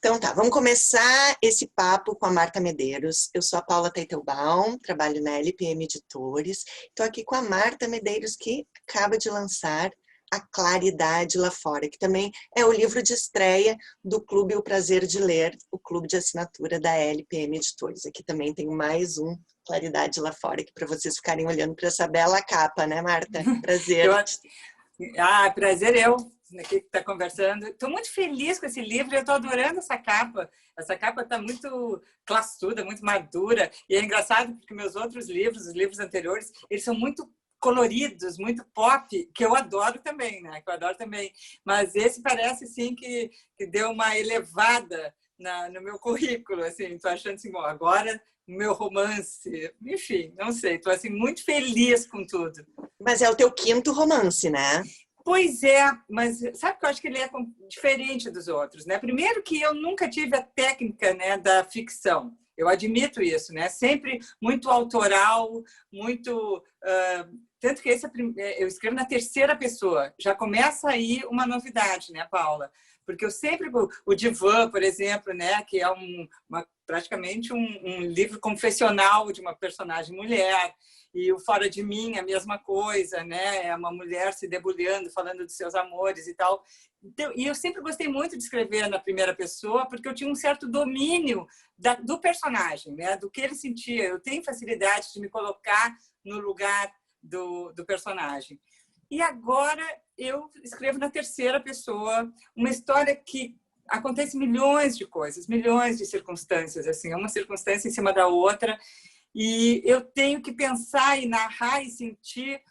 Então tá, vamos começar esse papo com a Marta Medeiros. Eu sou a Paula Teitelbaum, trabalho na LPM Editores. Estou aqui com a Marta Medeiros, que acaba de lançar A Claridade Lá Fora, que também é o livro de estreia do Clube O Prazer de Ler, o clube de assinatura da LPM Editores. Aqui também tem mais um Claridade Lá Fora, aqui para vocês ficarem olhando para essa bela capa, né, Marta? Prazer. Prazer eu aqui que está conversando. Estou muito feliz com esse livro, eu estou adorando essa capa. Essa capa está muito classuda, muito madura. E é engraçado porque meus outros livros, os livros anteriores, eles são muito coloridos, muito pop, que eu adoro também, né? Que eu adoro também. Mas esse parece, sim, que deu uma elevada no meu currículo. Assim, estou achando assim, bom, agora meu romance, enfim, não sei. Estou assim, muito feliz com tudo. Mas é o teu quinto romance, né? Pois é, mas sabe que eu acho que ele é diferente dos outros, né? Primeiro que eu nunca tive a técnica, né, da ficção. Eu admito isso, né? Sempre muito autoral, muito... tanto que eu escrevo na terceira pessoa. Já começa aí uma novidade, né, Paula? Porque eu sempre... O Divã, por exemplo, né, que é praticamente um livro confessional de uma personagem mulher. E o Fora de Mim, a mesma coisa, né? É uma mulher se debulhando, falando dos seus amores e tal. Então, e eu sempre gostei muito de escrever na primeira pessoa, porque eu tinha um certo domínio do personagem, né? Do que ele sentia. Eu tenho facilidade de me colocar no lugar do personagem. E agora eu escrevo na terceira pessoa uma história que acontece milhões de coisas, milhões de circunstâncias, assim, uma circunstância em cima da outra. E eu tenho que pensar e narrar e sentir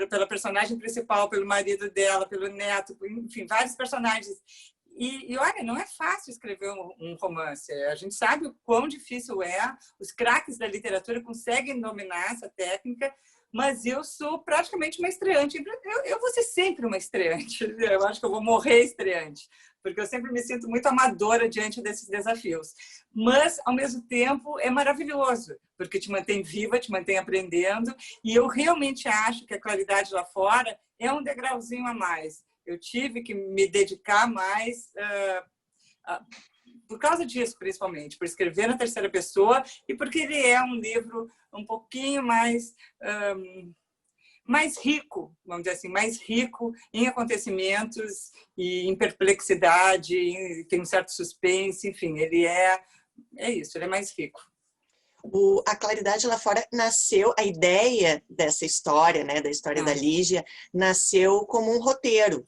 pela personagem principal, pelo marido dela, pelo neto, enfim, vários personagens. E olha, não é fácil escrever um romance. A gente sabe o quão difícil é. Os craques da literatura conseguem dominar essa técnica, mas eu sou praticamente uma estreante. Eu vou ser sempre uma estreante. Eu acho que eu vou morrer estreante, porque eu sempre me sinto muito amadora diante desses desafios. Mas, ao mesmo tempo, é maravilhoso, porque te mantém viva, te mantém aprendendo, e eu realmente acho que a Claridade Lá Fora é um degrauzinho a mais. Eu tive que me dedicar mais por causa disso, principalmente, por escrever na terceira pessoa e porque ele é um livro um pouquinho mais rico, vamos dizer assim, mais rico em acontecimentos e em perplexidade, tem um certo suspense, enfim, ele é isso, ele é mais rico. A Claridade Lá Fora nasceu, a ideia dessa história, né, da história da Lígia, nasceu como um roteiro.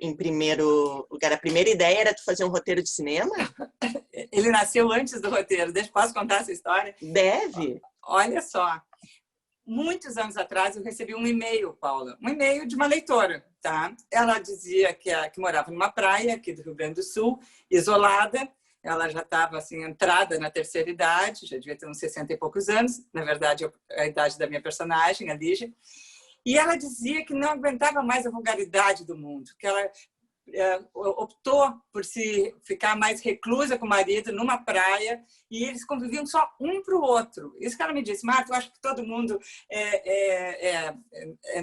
Em primeiro lugar, a primeira ideia era tu fazer um roteiro de cinema? Ele nasceu antes do roteiro. Posso contar essa história? Deve. Olha só. Muitos anos atrás, eu recebi um e-mail, Paula, um e-mail de uma leitora, tá? Ela dizia que morava numa praia aqui do Rio Grande do Sul, isolada. Ela já estava assim, entrada na terceira idade, já devia ter uns 60 e poucos anos. Na verdade, é a idade da minha personagem, a Lígia. E ela dizia que não aguentava mais a vulgaridade do mundo, que ela optou por se ficar mais reclusa com o marido numa praia e eles conviviam só um para o outro. Isso que ela me disse: Marta, eu acho que todo mundo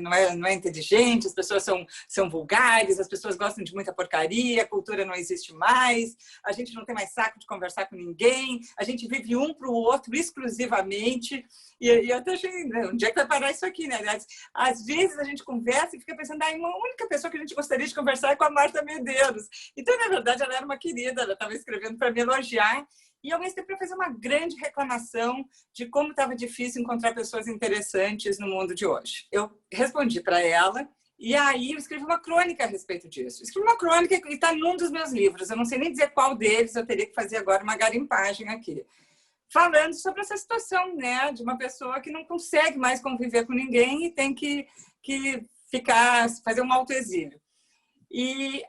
não é inteligente, as pessoas são vulgares, as pessoas gostam de muita porcaria, a cultura não existe mais, a gente não tem mais saco de conversar com ninguém, a gente vive um para o outro exclusivamente. E eu até achei, onde é que vai parar isso aqui, né? Às vezes a gente conversa e fica pensando, uma única pessoa que a gente gostaria de conversar é com a Marta Medeiros. Então, na verdade, ela era uma querida, ela estava escrevendo para me elogiar e, ao mesmo tempo, para fazer uma grande reclamação de como estava difícil encontrar pessoas interessantes no mundo de hoje. Eu respondi para ela e aí eu escrevi uma crônica a respeito disso. Escrevi uma crônica e está num dos meus livros. Eu não sei nem dizer qual deles, eu teria que fazer agora uma garimpagem aqui. Falando sobre essa situação, né, de uma pessoa que não consegue mais conviver com ninguém e tem que fazer um autoexílio. E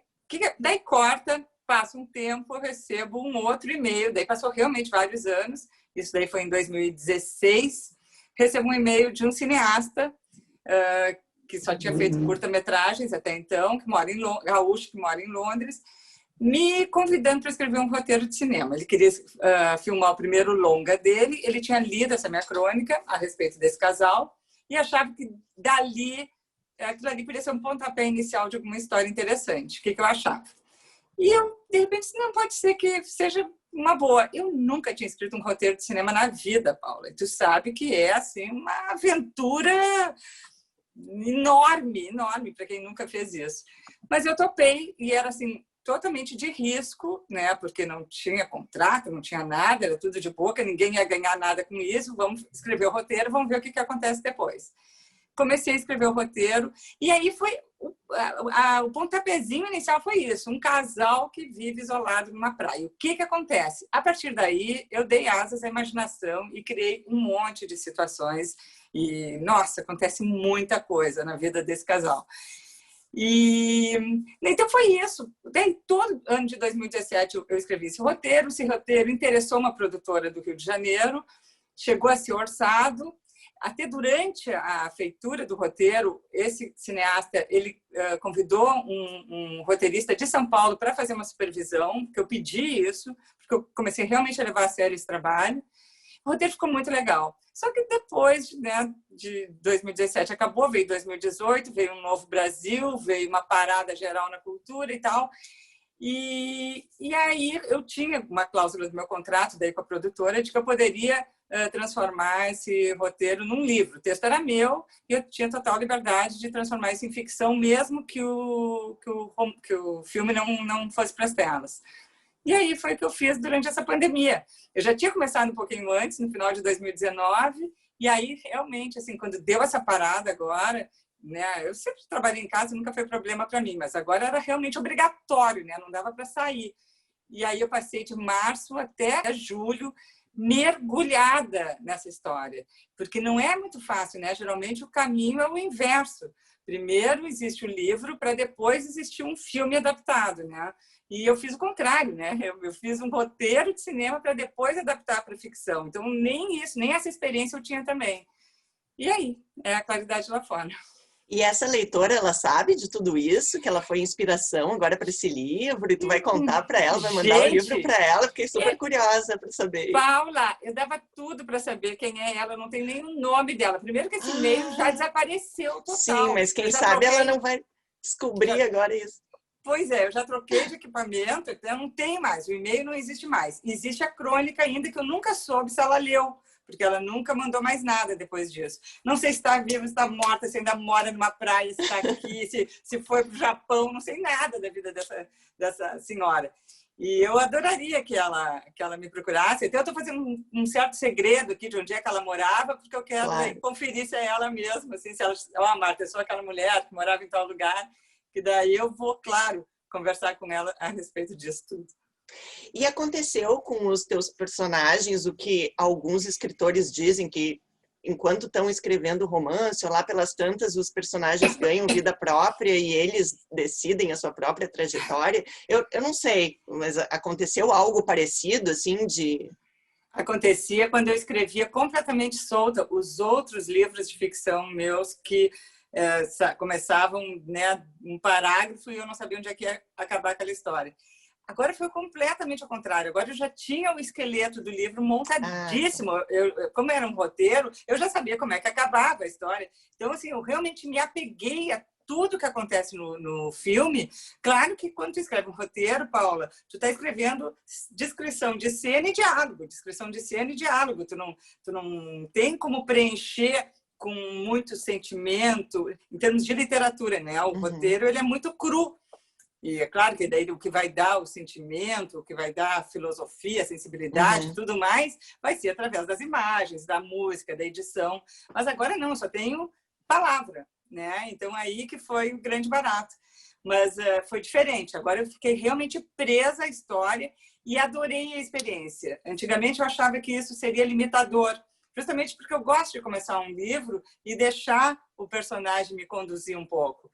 daí corta, passa um tempo, eu recebo um outro e-mail, daí passou realmente vários anos, isso daí foi em 2016, recebo um e-mail de um cineasta que só tinha feito curta-metragens até então, gaúcho, que mora em Londres, me convidando para escrever um roteiro de cinema. Ele queria filmar o primeiro longa dele, ele tinha lido essa minha crônica a respeito desse casal e achava que dali, aquilo ali podia ser um pontapé inicial de alguma história interessante. O que eu achava? E eu, de repente, não pode ser que seja uma boa. Eu nunca tinha escrito um roteiro de cinema na vida, Paula. E tu sabe que é assim uma aventura enorme, enorme para quem nunca fez isso. Mas eu topei e era assim totalmente de risco, né? Porque não tinha contrato, não tinha nada, era tudo de boca, ninguém ia ganhar nada com isso. Vamos escrever o roteiro, vamos ver o que acontece depois. Comecei a escrever o roteiro e aí foi o pontapézinho inicial foi isso, um casal que vive isolado numa praia. O que acontece? A partir daí, eu dei asas à imaginação e criei um monte de situações e, nossa, acontece muita coisa na vida desse casal. E então foi isso. Daí, todo ano de 2017 eu escrevi esse roteiro interessou uma produtora do Rio de Janeiro, chegou a ser orçado. Até durante a feitura do roteiro, esse cineasta ele convidou um roteirista de São Paulo para fazer uma supervisão, que eu pedi isso, porque eu comecei realmente a levar a sério esse trabalho. O roteiro ficou muito legal. Só que depois, né, de 2017 acabou, veio 2018, veio um novo Brasil, veio uma parada geral na cultura e tal. E aí eu tinha uma cláusula do meu contrato daí com a produtora de que eu poderia transformar esse roteiro num livro. O texto era meu e eu tinha total liberdade de transformar isso em ficção, mesmo que o filme não fosse para as telas. E aí foi o que eu fiz durante essa pandemia. Eu já tinha começado um pouquinho antes, no final de 2019, e aí realmente, assim, quando deu essa parada agora, né, eu sempre trabalhei em casa, nunca foi problema para mim, mas agora era realmente obrigatório, né, não dava para sair. E aí eu passei de março até julho mergulhada nessa história, porque não é muito fácil, né? Geralmente o caminho é o inverso. Primeiro existe o livro para depois existir um filme adaptado, né? E eu fiz o contrário, né? Eu fiz um roteiro de cinema para depois adaptar para ficção. Então nem isso, nem essa experiência eu tinha também. E aí, é a claridade lá fora. E essa leitora, ela sabe de tudo isso, que ela foi inspiração agora para esse livro, e tu vai contar para ela, vai mandar o livro para ela, fiquei super curiosa para saber. Paula, eu dava tudo para saber quem é ela, eu não tenho nem o nome dela. Primeiro que esse e-mail já desapareceu total. Sim, mas quem sabe ela não vai descobrir agora isso. Pois é, eu já troquei de equipamento, então não tem mais, o e-mail não existe mais. Existe a crônica ainda, que eu nunca soube se ela leu, porque ela nunca mandou mais nada depois disso. Não sei se está viva, se está morta, se ainda mora numa praia, se está aqui, se foi para o Japão, não sei nada da vida dessa senhora. E eu adoraria que ela me procurasse. Então, eu estou fazendo um certo segredo aqui de onde é que ela morava, porque eu quero conferir se é ela mesma, assim, se ela, Marta, eu sou aquela mulher que morava em tal lugar, que daí eu vou, claro, conversar com ela a respeito disso tudo. E aconteceu com os teus personagens o que alguns escritores dizem, que enquanto estão escrevendo romance, ou lá pelas tantas, os personagens ganham vida própria e eles decidem a sua própria trajetória. Eu não sei, mas aconteceu algo parecido, assim, de... Acontecia quando eu escrevia completamente solta os outros livros de ficção meus que começavam, né, um parágrafo e eu não sabia onde é que ia acabar aquela história. Agora foi completamente ao contrário. Agora eu já tinha o esqueleto do livro montadíssimo. Como era um roteiro, eu já sabia como é que acabava a história. Então, assim, eu realmente me apeguei a tudo que acontece no filme. Claro que quando tu escreve um roteiro, Paula, tu está escrevendo descrição de cena e diálogo. Descrição de cena e diálogo. Tu não tem como preencher com muito sentimento, em termos de literatura, né? O roteiro ele é muito cru. E é claro que daí o que vai dar o sentimento, o que vai dar a filosofia, a sensibilidade, tudo mais, vai ser através das imagens, da música, da edição. Mas agora não, só tenho palavra, né? Então aí que foi o grande barato. Mas foi diferente. Agora eu fiquei realmente presa à história e adorei a experiência. Antigamente eu achava que isso seria limitador, justamente porque eu gosto de começar um livro e deixar o personagem me conduzir um pouco.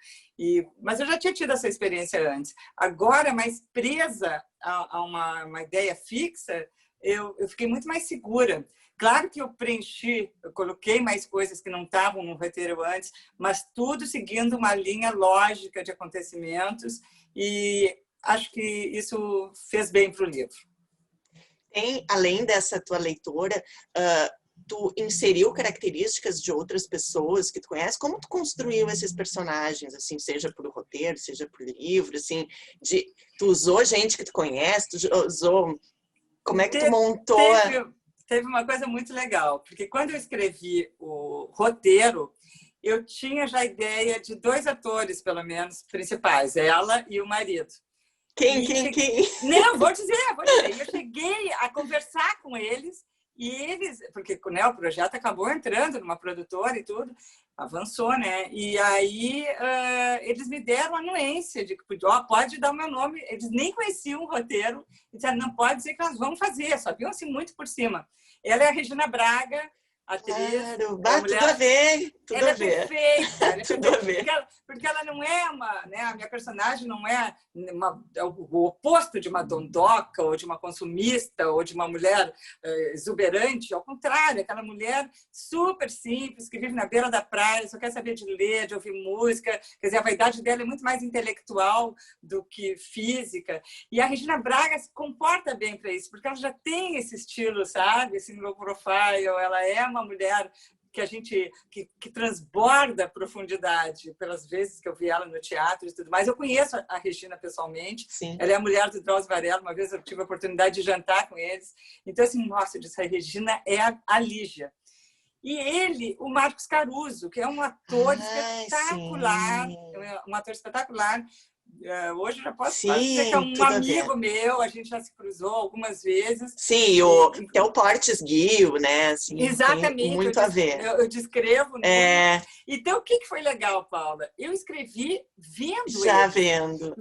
Mas eu já tinha tido essa experiência antes. Agora, mais presa a uma ideia fixa, eu fiquei muito mais segura. Claro que eu preenchi, eu coloquei mais coisas que não estavam no roteiro antes, mas tudo seguindo uma linha lógica de acontecimentos e acho que isso fez bem para o livro. Tem, além dessa tua leitora, tu inseriu características de outras pessoas que tu conhece? Como tu construiu esses personagens, assim, seja por roteiro, seja por livro, assim, tu usou gente que tu conhece, tu usou... Como é que tu montou? Teve uma coisa muito legal, porque quando eu escrevi o roteiro, eu tinha já a ideia de 2 atores, pelo menos, principais, ela e o marido. Quem? Não, vou dizer. Eu cheguei a conversar com eles e eles, porque, né, o projeto acabou entrando numa produtora e tudo, avançou, né? E aí eles me deram a anuência de que pode dar o meu nome. Eles nem conheciam o roteiro e disseram, não, pode dizer que nós vamos fazer, só viam assim muito por cima. Ela é a Regina Braga, atriz. Claro, mulher, tudo a ver. Tudo ela a ver. É perfeita. Tudo a ver. Porque ela não é uma... Né, a minha personagem não é o oposto de uma dondoca, ou de uma consumista, ou de uma mulher exuberante. Ao contrário, aquela mulher super simples, que vive na beira da praia, só quer saber de ler, de ouvir música. Quer dizer, a vaidade dela é muito mais intelectual do que física. E a Regina Braga se comporta bem para isso, porque ela já tem esse estilo, sabe? Esse low profile. Ela é uma mulher que a gente que transborda profundidade pelas vezes que eu vi ela no teatro e tudo mais. Eu conheço a Regina pessoalmente. Sim. Ela é a mulher do Drauzio Varela. Uma vez eu tive a oportunidade de jantar com eles. Então, assim, nossa, eu disse, a Regina é a Lígia. E ele, o Marcos Caruso, que é um ator espetacular, um ator espetacular. Hoje eu já posso dizer que é um amigo meu, a gente já se cruzou algumas vezes. Sim, que é o Portes Guio, né? Assim, exatamente. Tem muito a ver. Eu descrevo. Então, o que foi legal, Paula? Eu escrevi vendo já eles. Vendo.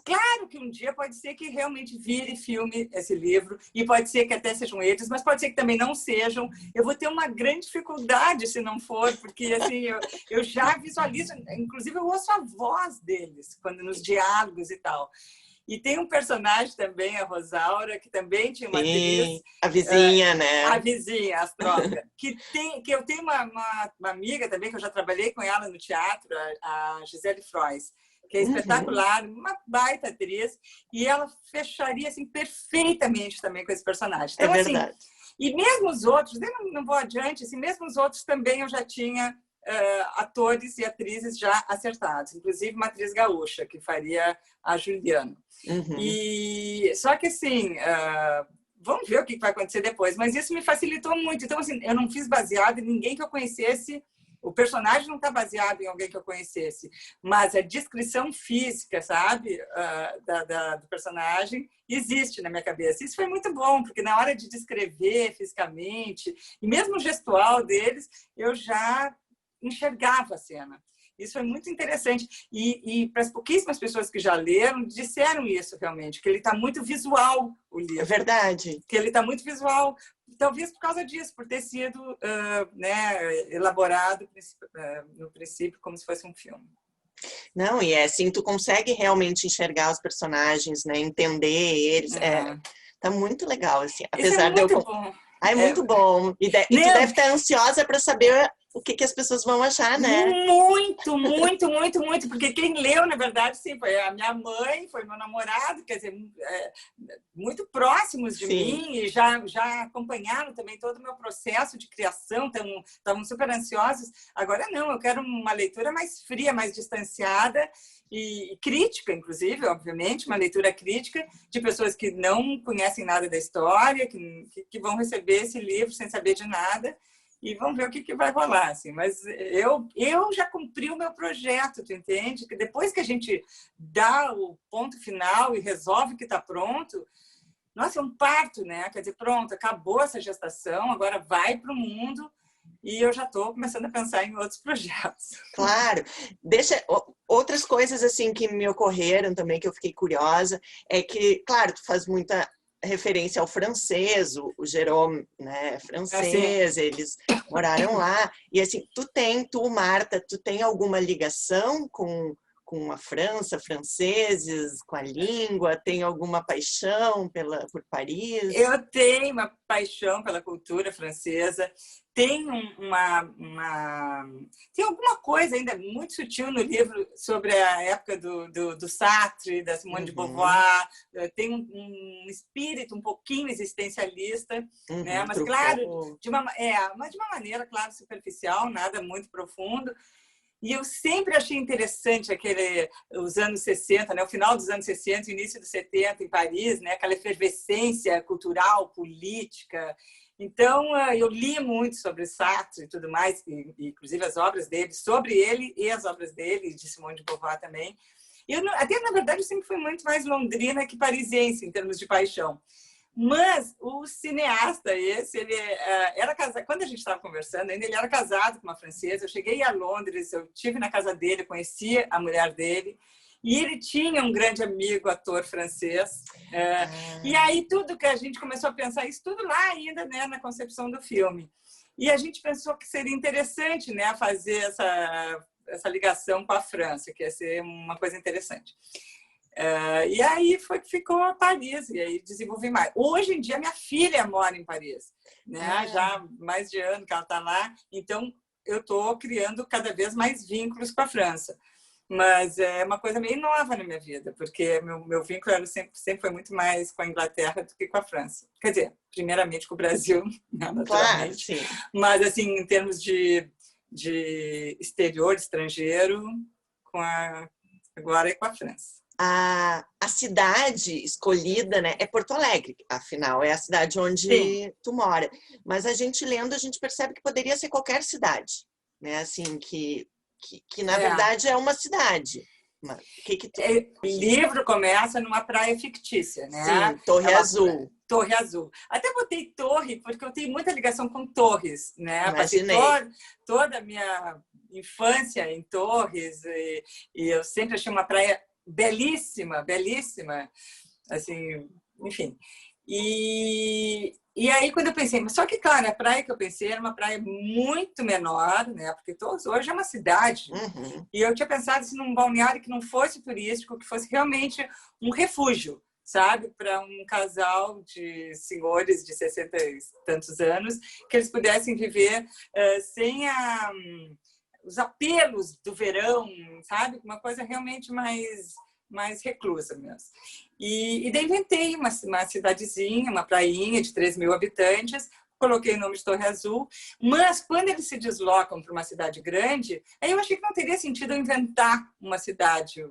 Claro que um dia pode ser que realmente vire filme esse livro, e pode ser que até sejam eles, mas pode ser que também não sejam. Eu vou ter uma grande dificuldade se não for, porque assim, eu já visualizo, inclusive eu ouço a voz deles, quando nos diálogos e tal. E tem um personagem também, a Rosaura, que também tinha uma atriz... A vizinha, né? A vizinha, a Astróloga. que eu tenho uma amiga também, que eu já trabalhei com ela no teatro, a Gisele Frois, que é espetacular, uma baita atriz, e ela fecharia assim, perfeitamente também com esse personagem. Então, é verdade. Assim, e mesmo os outros, não vou adiante, assim, mesmo os outros também eu já tinha... atores e atrizes já acertados, inclusive uma atriz gaúcha, que faria a Juliana. Só que, assim, vamos ver o que vai acontecer depois, mas isso me facilitou muito. Então, assim, eu não fiz baseado em ninguém que eu conhecesse, o personagem não está baseado em alguém que eu conhecesse, mas a descrição física, sabe, do personagem existe na minha cabeça. Isso foi muito bom, porque na hora de descrever fisicamente, e mesmo o gestual deles, eu já enxergava a cena. Isso foi muito interessante. E para as pouquíssimas pessoas que já leram, disseram isso realmente, que ele está muito visual, o livro. É verdade. Que ele está muito visual, talvez por causa disso, por ter sido elaborado no princípio como se fosse um filme. Não, e é assim, tu consegue realmente enxergar os personagens, né? Entender eles. Tá muito legal, assim. Apesar isso é muito bom. É muito bom. E tu deve estar ansiosa para saber o que as pessoas vão achar, né? Muito, muito, muito, muito. Porque quem leu, na verdade, sim, foi a minha mãe, foi meu namorado, quer dizer, muito próximos de mim e já acompanharam também todo o meu processo de criação, estavam super ansiosos. Agora não, eu quero uma leitura mais fria, mais distanciada e crítica, inclusive, obviamente, uma leitura crítica de pessoas que não conhecem nada da história, que vão receber esse livro sem saber de nada. E vamos ver o que vai rolar, assim. Mas eu já cumpri o meu projeto, tu entende? Que depois que a gente dá o ponto final e resolve que está pronto, nossa, é um parto, né? Quer dizer, pronto, acabou essa gestação, agora vai para o mundo e eu já estou começando a pensar em outros projetos. Claro. Outras coisas, assim, que me ocorreram também, que eu fiquei curiosa, é que, claro, tu faz muita referência ao francês, o Jérôme, né, francês, eles moraram lá. E assim, tu, Marta, tu tem alguma ligação com com a França, franceses, com a língua? Tem alguma paixão por Paris? Eu tenho uma paixão pela cultura francesa. Tem tem alguma coisa ainda muito sutil no livro sobre a época do Sartre, da Simone de Beauvoir. Tem um espírito um pouquinho existencialista, né? Mas claro, mas de uma maneira, claro, superficial, nada muito profundo. E eu sempre achei interessante os anos 60, né? O final dos anos 60, o início dos 70 em Paris, né? Aquela efervescência cultural, política. Então, eu li muito sobre Sartre e tudo mais, inclusive as obras dele, sobre ele e as obras dele, de Simone de Beauvoir também. Até, na verdade, eu sempre fui muito mais londrina que parisiense, em termos de paixão. Mas o cineasta ele era casado. Quando a gente estava conversando, ainda ele era casado com uma francesa. Eu cheguei a Londres, eu estive na casa dele, conheci a mulher dele. E ele tinha um grande amigo, ator francês. E aí tudo que a gente começou a pensar, isso tudo lá ainda, né, na concepção do filme. E a gente pensou que seria interessante, né, fazer essa ligação com a França, que ia ser uma coisa interessante. E aí foi que ficou a Paris, e aí desenvolvi mais. Hoje em dia, minha filha mora em Paris, né? Já há mais de ano que ela está lá, então eu estou criando cada vez mais vínculos com a França. Mas é uma coisa meio nova na minha vida, porque meu vínculo sempre foi muito mais com a Inglaterra do que com a França. Quer dizer, primeiramente com o Brasil, naturalmente. Claro, sim. Mas, assim, em termos de exterior, estrangeiro, agora é com a França. A cidade escolhida, né, é Porto Alegre, afinal, é a cidade onde tu mora. Mas a gente lendo, a gente percebe que poderia ser qualquer cidade, né? Assim, que na verdade é uma cidade. O livro começa numa praia fictícia, né? Sim, Torre Azul. Torre Azul. Até botei torre, porque eu tenho muita ligação com torres, né? Imaginei. Passei toda a minha infância em Torres e eu sempre achei uma praia belíssima, belíssima, assim, enfim. E aí, quando eu pensei, mas só que, claro, a praia que eu pensei era uma praia muito menor, né? Porque Torres hoje é uma cidade. E eu tinha pensado assim, num balneário que não fosse turístico, que fosse realmente um refúgio, sabe? Para um casal de senhores de 60 e tantos anos, que eles pudessem viver sem os apelos do verão, sabe? Uma coisa realmente mais reclusa mesmo. E daí inventei uma cidadezinha, uma prainha de 3.000 habitantes, coloquei o nome de Torre Azul, mas quando eles se deslocam para uma cidade grande, aí eu achei que não teria sentido eu inventar uma cidade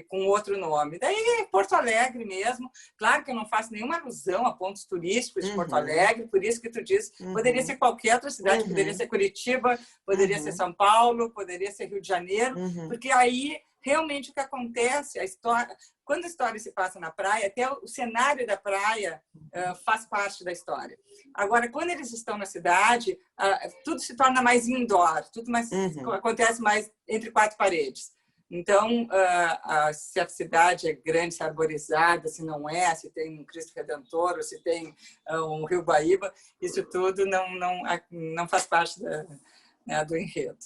com outro nome. Daí Porto Alegre mesmo, claro que eu não faço nenhuma alusão a pontos turísticos de Porto Alegre, por isso que tu diz, poderia ser qualquer outra cidade, poderia ser Curitiba, poderia ser São Paulo, poderia ser Rio de Janeiro, porque aí realmente o que acontece, quando a história se passa na praia, até o cenário da praia faz parte da história. Agora, quando eles estão na cidade, tudo se torna mais indoor, tudo acontece mais entre quatro paredes. Então, se a cidade é grande, se é arborizada, se não é, se tem um Cristo Redentor, ou se tem um Rio Guaíba, isso tudo não faz parte do enredo.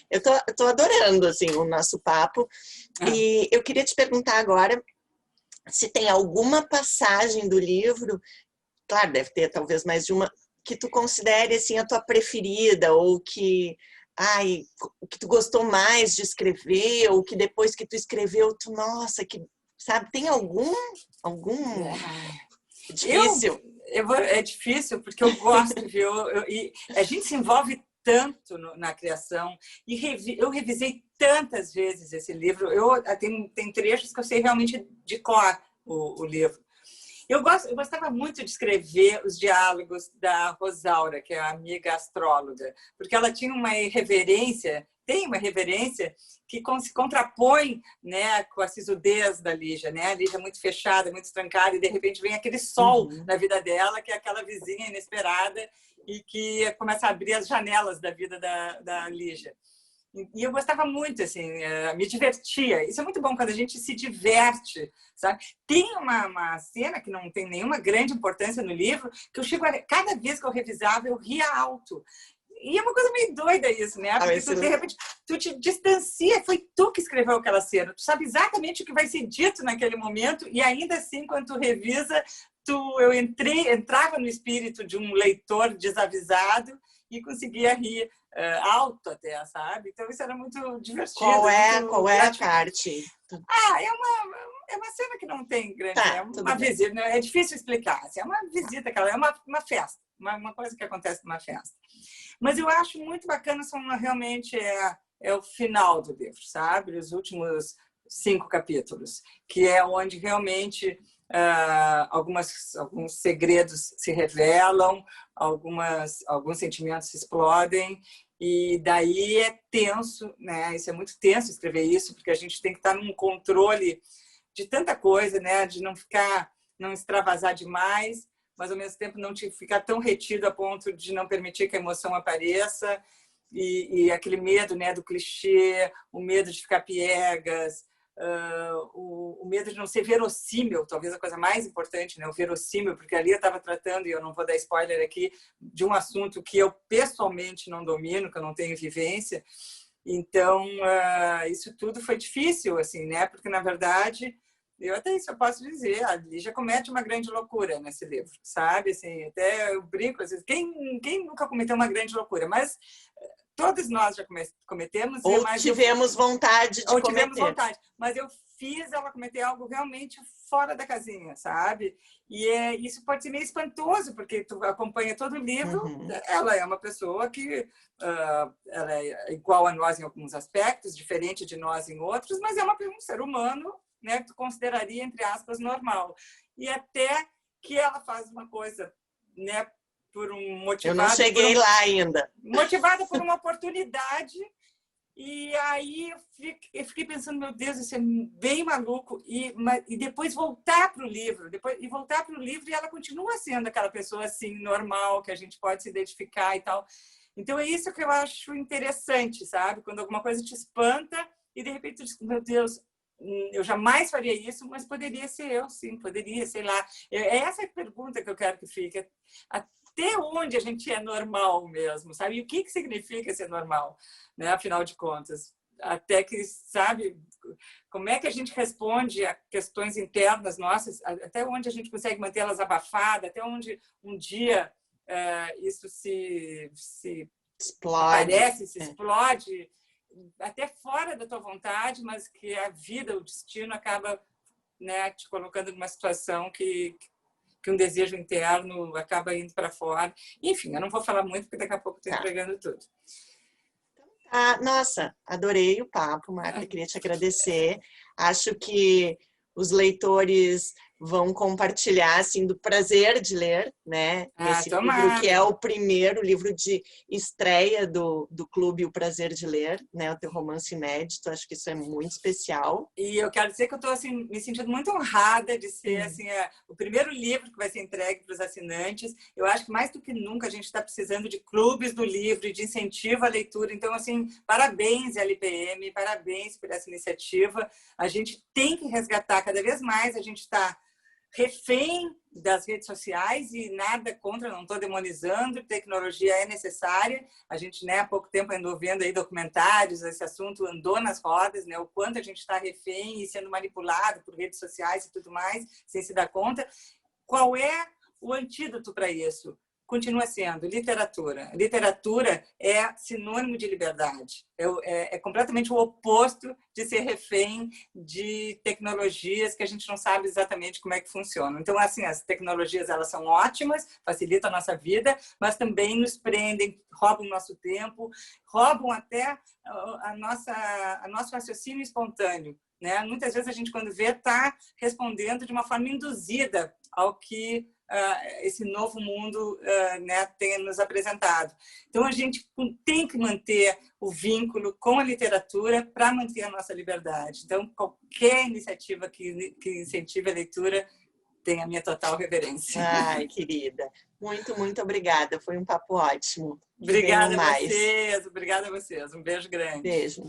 Então, eu tô adorando assim, o nosso papo. E eu queria te perguntar agora se tem alguma passagem do livro, claro, deve ter talvez mais de uma, que tu considere assim, a tua preferida, ou que tu gostou mais de escrever, ou que depois que tu escreveu, nossa, que sabe, tem algum difícil? É difícil, porque eu gosto, viu? E a gente se envolve tanto na criação, e eu revisei tantas vezes esse livro. Tem trechos que eu sei realmente de cor o livro. Eu gostava muito de escrever os diálogos da Rosaura, que é a amiga astróloga, porque ela tinha uma irreverência, tem uma reverência que se contrapõe, né, com a sisudez da Lígia, né? A Lígia é muito fechada, muito trancada, e de repente vem aquele sol na vida dela, que é aquela vizinha inesperada e que começa a abrir as janelas da vida da Lígia. E eu gostava muito, assim, me divertia. Isso é muito bom quando a gente se diverte, sabe? Tem uma cena que não tem nenhuma grande importância no livro, que cada vez que eu revisava, eu ria alto. E é uma coisa meio doida isso, né? Porque tu, de repente, tu te distancia, foi tu que escreveu aquela cena, tu sabe exatamente o que vai ser dito naquele momento, e ainda assim, quando tu revisa, eu entrava no espírito de um leitor desavisado e conseguia rir alto até, sabe? Então isso era muito divertido. Qual é a parte? É uma cena que não tem grande... Tá, é uma visita, é difícil explicar. Assim, é uma visita, é uma festa, uma coisa que acontece numa festa. Mas eu acho muito bacana, realmente é o final do livro, sabe? Os últimos 5 capítulos, que é onde realmente alguns segredos se revelam, alguns sentimentos se explodem, e daí é tenso, né? Isso é muito tenso escrever isso, porque a gente tem que estar num controle de tanta coisa, né? De não extravasar demais, mas ao mesmo tempo não ficar tão retido a ponto de não permitir que a emoção apareça, e aquele medo, né, do clichê, o medo de ficar piegas, o medo de não ser verossímil, talvez a coisa mais importante, né, o verossímil, porque ali eu estava tratando, e eu não vou dar spoiler aqui, de um assunto que eu pessoalmente não domino, que eu não tenho vivência. Então, isso tudo foi difícil, assim, né, porque na verdade... Eu até isso eu posso dizer, a Lígia comete uma grande loucura nesse livro, sabe? Assim, até eu brinco, às vezes, quem nunca cometeu uma grande loucura? Mas todos nós já cometemos. Ou tivemos vontade de cometer. Tivemos vontade, mas eu fiz ela cometer algo realmente fora da casinha, sabe? E isso pode ser meio espantoso, porque tu acompanha todo o livro, ela é uma pessoa que ela é igual a nós em alguns aspectos, diferente de nós em outros, mas é um ser humano, né, que tu consideraria, entre aspas, normal. E até que ela faz uma coisa, né, eu não cheguei lá ainda. Motivada por uma oportunidade. E aí eu fiquei pensando, meu Deus, isso é bem maluco. E depois voltar para o livro. E ela continua sendo aquela pessoa assim, normal, que a gente pode se identificar e tal. Então é isso que eu acho interessante, sabe? Quando alguma coisa te espanta e de repente tu diz, meu Deus, eu jamais faria isso, mas poderia ser eu, sim, poderia, sei lá. É essa a pergunta que eu quero que fique. Até onde a gente é normal mesmo, sabe? E o que significa ser normal, né? Afinal de contas. Até que, sabe, como é que a gente responde a questões internas nossas, até onde a gente consegue mantê-las abafadas, até onde um dia isso se explode. Aparece, se explode, até fora da tua vontade, mas que a vida, o destino acaba, né, te colocando numa situação que um desejo interno acaba indo para fora. Enfim, eu não vou falar muito, porque daqui a pouco estou entregando tudo. Nossa, adorei o papo, Marta, queria te agradecer. Acho que os leitores vão compartilhar assim, do prazer de ler, né? Esse livro, que é o primeiro livro de estreia do Clube O Prazer de Ler, né? O teu romance inédito, acho que isso é muito especial. E eu quero dizer que eu estou assim, me sentindo muito honrada de ser assim, o primeiro livro que vai ser entregue para os assinantes. Eu acho que mais do que nunca a gente está precisando de clubes do livro e de incentivo à leitura. Então, assim, parabéns, LPM, parabéns por essa iniciativa. A gente tem que resgatar cada vez mais, a gente está refém das redes sociais e nada contra, não estou demonizando, tecnologia é necessária. A gente, né, há pouco tempo andou vendo aí documentários, esse assunto andou nas rodas, né, o quanto a gente está refém e sendo manipulado por redes sociais e tudo mais, sem se dar conta. Qual é o antídoto para isso? Continua sendo literatura. Literatura é sinônimo de liberdade. É completamente o oposto de ser refém de tecnologias que a gente não sabe exatamente como é que funcionam. Então, assim, as tecnologias elas são ótimas, facilitam a nossa vida, mas também nos prendem, roubam o nosso tempo, roubam até nosso raciocínio espontâneo. Né? Muitas vezes a gente, quando vê, está respondendo de uma forma induzida ao que esse novo mundo né, tem nos apresentado. Então, a gente tem que manter o vínculo com a literatura para manter a nossa liberdade. Então, qualquer iniciativa que incentive a leitura tem a minha total reverência. Ai, querida, muito, muito obrigada. Foi um papo ótimo. Obrigada a vocês. Obrigada a vocês. Um beijo grande. Beijo.